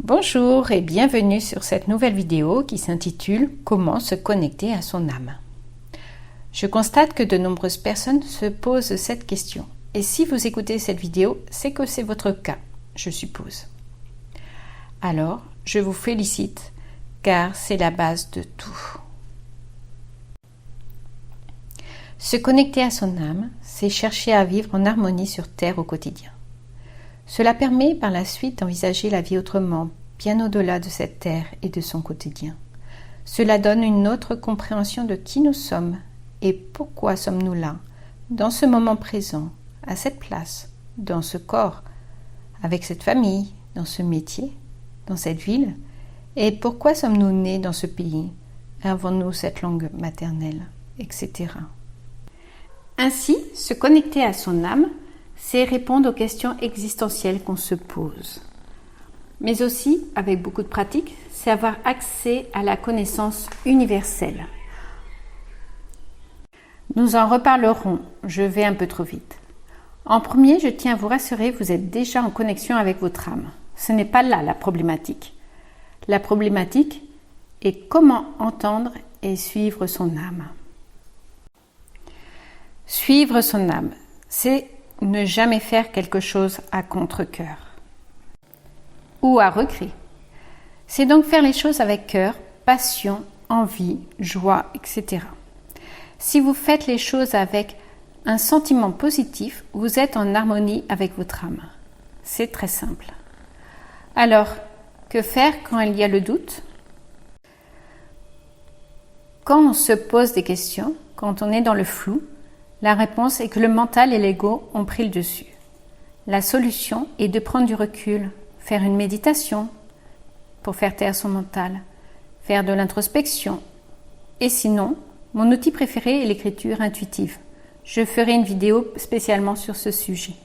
Bonjour et bienvenue sur cette nouvelle vidéo qui s'intitule « Comment se connecter à son âme ». Je constate que de nombreuses personnes se posent cette question. Et si vous écoutez cette vidéo, c'est que c'est votre cas, je suppose. Alors, je vous félicite car c'est la base de tout. Se connecter à son âme, c'est chercher à vivre en harmonie sur Terre au quotidien. Cela permet par la suite d'envisager la vie autrement, bien au-delà de cette terre et de son quotidien. Cela donne une autre compréhension de qui nous sommes et pourquoi sommes-nous là, dans ce moment présent, à cette place, dans ce corps, avec cette famille, dans ce métier, dans cette ville, et pourquoi sommes-nous nés dans ce pays, avons-nous cette langue maternelle, etc. Ainsi, se connecter à son âme, c'est répondre aux questions existentielles qu'on se pose. Mais aussi, avec beaucoup de pratique, c'est avoir accès à la connaissance universelle. Nous en reparlerons, je vais un peu trop vite. En premier, je tiens à vous rassurer, vous êtes déjà en connexion avec votre âme. Ce n'est pas là la problématique. La problématique est comment entendre et suivre son âme. Suivre son âme, c'est ne jamais faire quelque chose à contre-cœur ou à regret. C'est donc faire les choses avec cœur, passion, envie, joie, etc. Si vous faites les choses avec un sentiment positif, vous êtes en harmonie avec votre âme. C'est très simple. Alors, que faire quand il y a le doute? Quand on se pose des questions, quand on est dans le flou, la réponse est que le mental et l'ego ont pris le dessus. La solution est de prendre du recul, faire une méditation pour faire taire son mental, faire de l'introspection. Et sinon, mon outil préféré est l'écriture intuitive. Je ferai une vidéo spécialement sur ce sujet.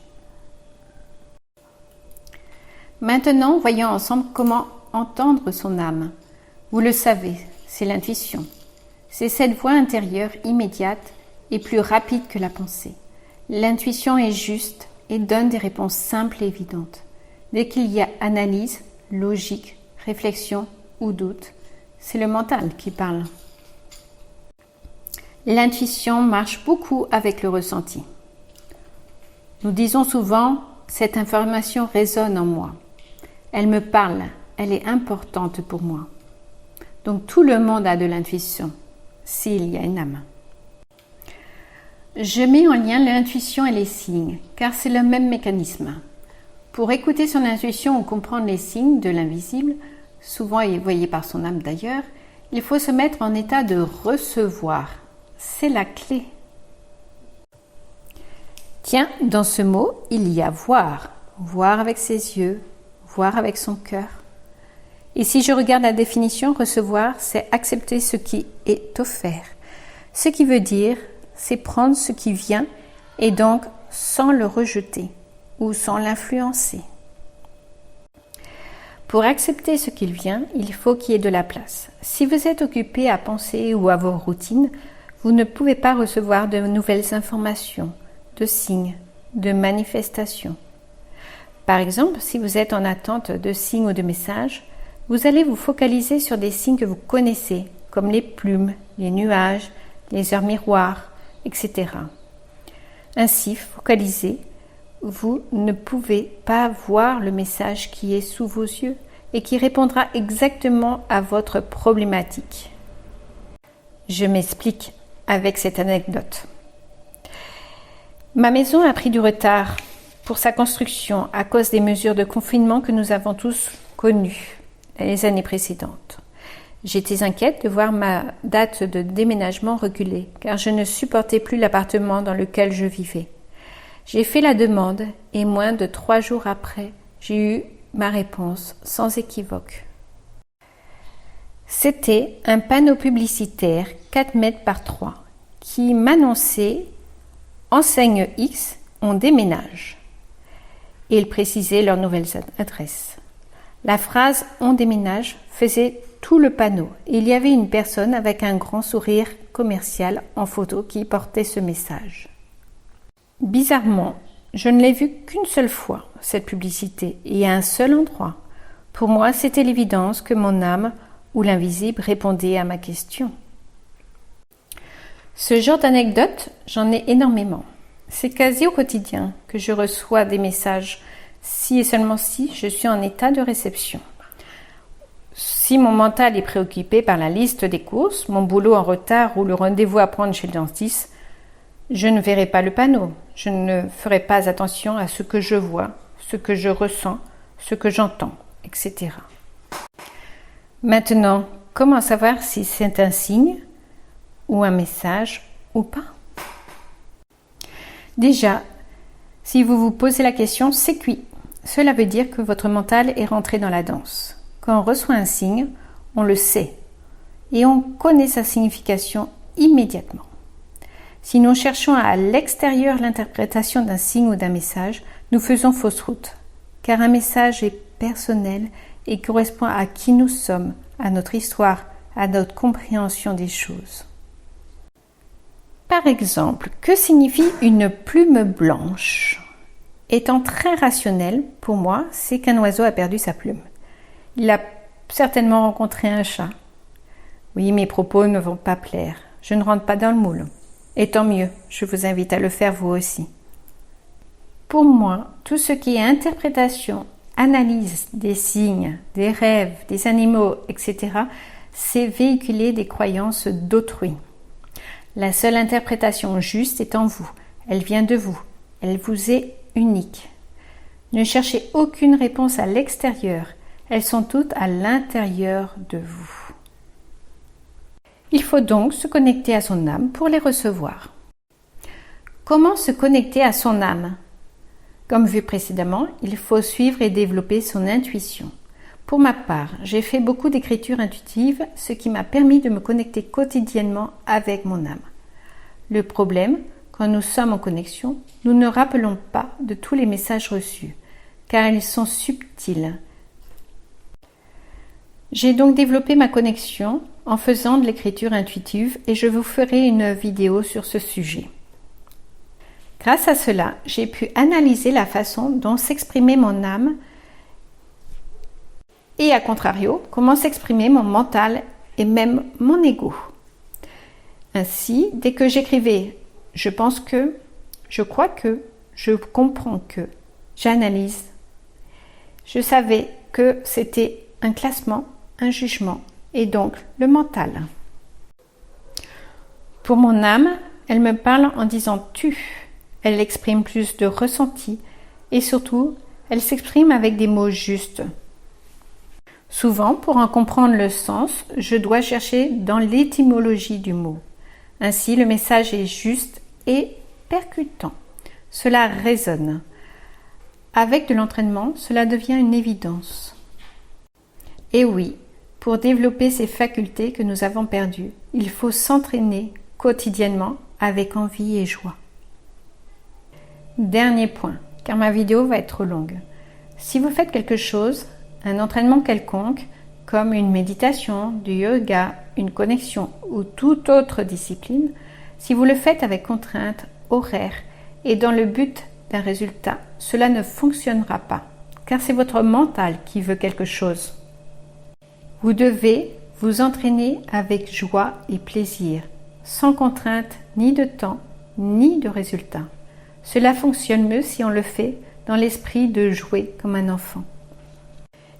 Maintenant, voyons ensemble comment entendre son âme. Vous le savez, c'est l'intuition. C'est cette voix intérieure immédiate et plus rapide que la pensée. L'intuition est juste et donne des réponses simples et évidentes. Dès qu'il y a analyse, logique, réflexion ou doute, c'est le mental qui parle. L'intuition marche beaucoup avec le ressenti. Nous disons souvent « cette information résonne en moi ». Elle me parle, elle est importante pour moi. Donc tout le monde a de l'intuition, s'il y a une âme. Je mets en lien l'intuition et les signes, car c'est le même mécanisme. Pour écouter son intuition ou comprendre les signes de l'invisible, souvent évoqués par son âme d'ailleurs, il faut se mettre en état de recevoir. C'est la clé. Tiens, dans ce mot, il y a voir. Voir avec ses yeux, voir avec son cœur. Et si je regarde la définition, recevoir, c'est accepter ce qui est offert. Ce qui veut dire c'est prendre ce qui vient et donc sans le rejeter ou sans l'influencer. Pour accepter ce qu'il vient, il faut qu'il y ait de la place. Si vous êtes occupé à penser ou à vos routines, vous ne pouvez pas recevoir de nouvelles informations, de signes, de manifestations. Par exemple, si vous êtes en attente de signes ou de messages, vous allez vous focaliser sur des signes que vous connaissez, comme les plumes, les nuages, les heures miroirs, etc. Ainsi, focalisé, vous ne pouvez pas voir le message qui est sous vos yeux et qui répondra exactement à votre problématique. Je m'explique avec cette anecdote. Ma maison a pris du retard pour sa construction à cause des mesures de confinement que nous avons tous connues les années précédentes. J'étais inquiète de voir ma date de déménagement reculer, car je ne supportais plus l'appartement dans lequel je vivais. J'ai fait la demande et moins de 3 jours après, j'ai eu ma réponse sans équivoque. C'était un panneau publicitaire 4 mètres par 3 qui m'annonçait « Enseigne X, on déménage ». Et il précisait leur nouvelle adresse. La phrase « on déménage » faisait tout le panneau. Il y avait une personne avec un grand sourire commercial en photo qui portait ce message. Bizarrement, je ne l'ai vue qu'une seule fois, cette publicité, et à un seul endroit. Pour moi, c'était l'évidence que mon âme ou l'invisible répondait à ma question. Ce genre d'anecdote, j'en ai énormément. C'est quasi au quotidien que je reçois des messages, si et seulement si je suis en état de réception. Si mon mental est préoccupé par la liste des courses, mon boulot en retard ou le rendez-vous à prendre chez le dentiste, je ne verrai pas le panneau, je ne ferai pas attention à ce que je vois, ce que je ressens, ce que j'entends, etc. Maintenant, comment savoir si c'est un signe ou un message ou pas? Déjà, si vous vous posez la question, c'est cuit. Cela veut dire que votre mental est rentré dans la danse. Quand on reçoit un signe, on le sait et on connaît sa signification immédiatement. Si nous cherchons à l'extérieur l'interprétation d'un signe ou d'un message, nous faisons fausse route, car un message est personnel et correspond à qui nous sommes, à notre histoire, à notre compréhension des choses. Par exemple, que signifie une plume blanche? Étant très rationnel, pour moi, c'est qu'un oiseau a perdu sa plume. Il a certainement rencontré un chat. Oui, mes propos ne vont pas plaire. Je ne rentre pas dans le moule. Et tant mieux, je vous invite à le faire vous aussi. Pour moi, tout ce qui est interprétation, analyse des signes, des rêves, des animaux, etc., c'est véhiculer des croyances d'autrui. La seule interprétation juste est en vous. Elle vient de vous. Elle vous est unique. Ne cherchez aucune réponse à l'extérieur. Elles sont toutes à l'intérieur de vous. Il faut donc se connecter à son âme pour les recevoir. Comment se connecter à son âme? Comme vu précédemment, il faut suivre et développer son intuition. Pour ma part, j'ai fait beaucoup d'écriture intuitive, ce qui m'a permis de me connecter quotidiennement avec mon âme. Le problème, quand nous sommes en connexion, nous ne rappelons pas de tous les messages reçus, car ils sont subtils. J'ai donc développé ma connexion en faisant de l'écriture intuitive et je vous ferai une vidéo sur ce sujet. Grâce à cela, j'ai pu analyser la façon dont s'exprimait mon âme et, à contrario, comment s'exprimait mon mental et même mon ego. Ainsi, dès que j'écrivais « je pense que »,« je crois que »,« je comprends que »,« j'analyse », je savais que c'était un classement, un jugement et donc le mental. Pour mon âme, elle me parle en disant « tu ». Elle exprime plus de ressenti et surtout, elle s'exprime avec des mots justes. Souvent, pour en comprendre le sens, je dois chercher dans l'étymologie du mot. Ainsi, le message est juste et percutant. Cela résonne. Avec de l'entraînement, cela devient une évidence. Et oui, pour développer ces facultés que nous avons perdues, il faut s'entraîner quotidiennement avec envie et joie. Dernier point, car ma vidéo va être longue. Si vous faites quelque chose, un entraînement quelconque, comme une méditation, du yoga, une connexion ou toute autre discipline, si vous le faites avec contrainte, horaire et dans le but d'un résultat, cela ne fonctionnera pas, car c'est votre mental qui veut quelque chose. Vous devez vous entraîner avec joie et plaisir, sans contrainte ni de temps, ni de résultat. Cela fonctionne mieux si on le fait dans l'esprit de jouer comme un enfant.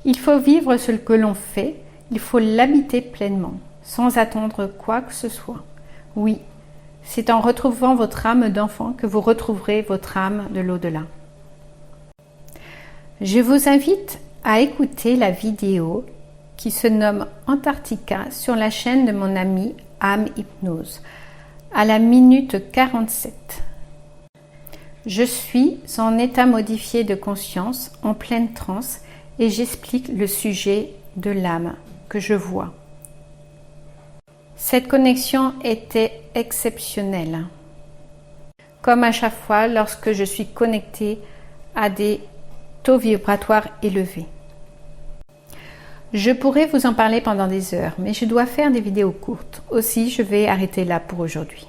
Il faut vivre ce que l'on fait, il faut l'habiter pleinement, sans attendre quoi que ce soit. Oui, c'est en retrouvant votre âme d'enfant que vous retrouverez votre âme de l'au-delà. Je vous invite à écouter la vidéo qui se nomme Antarctica sur la chaîne de mon ami Âme Hypnose, à la minute 47. Je suis en état modifié de conscience, en pleine transe, et j'explique le sujet de l'âme que je vois. Cette connexion était exceptionnelle. Comme à chaque fois lorsque je suis connectée à des taux vibratoires élevés. Je pourrais vous en parler pendant des heures, mais je dois faire des vidéos courtes. Aussi, je vais arrêter là pour aujourd'hui.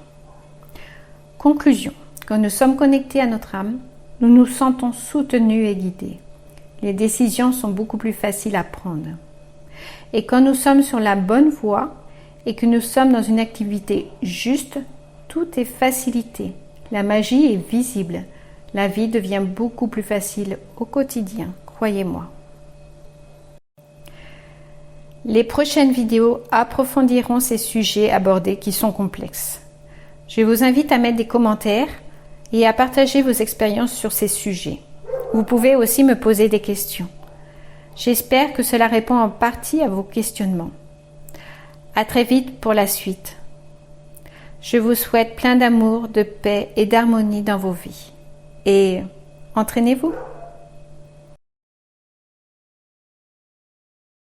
Conclusion. Quand nous sommes connectés à notre âme, nous nous sentons soutenus et guidés. les décisions sont beaucoup plus faciles à prendre. Et quand nous sommes sur la bonne voie et que nous sommes dans une activité juste, tout est facilité. La magie est visible. La vie devient beaucoup plus facile au quotidien, croyez-moi. Les prochaines vidéos approfondiront ces sujets abordés qui sont complexes. Je vous invite à mettre des commentaires et à partager vos expériences sur ces sujets. Vous pouvez aussi me poser des questions. J'espère que cela répond en partie à vos questionnements. À très vite pour la suite. Je vous souhaite plein d'amour, de paix et d'harmonie dans vos vies. Et entraînez-vous!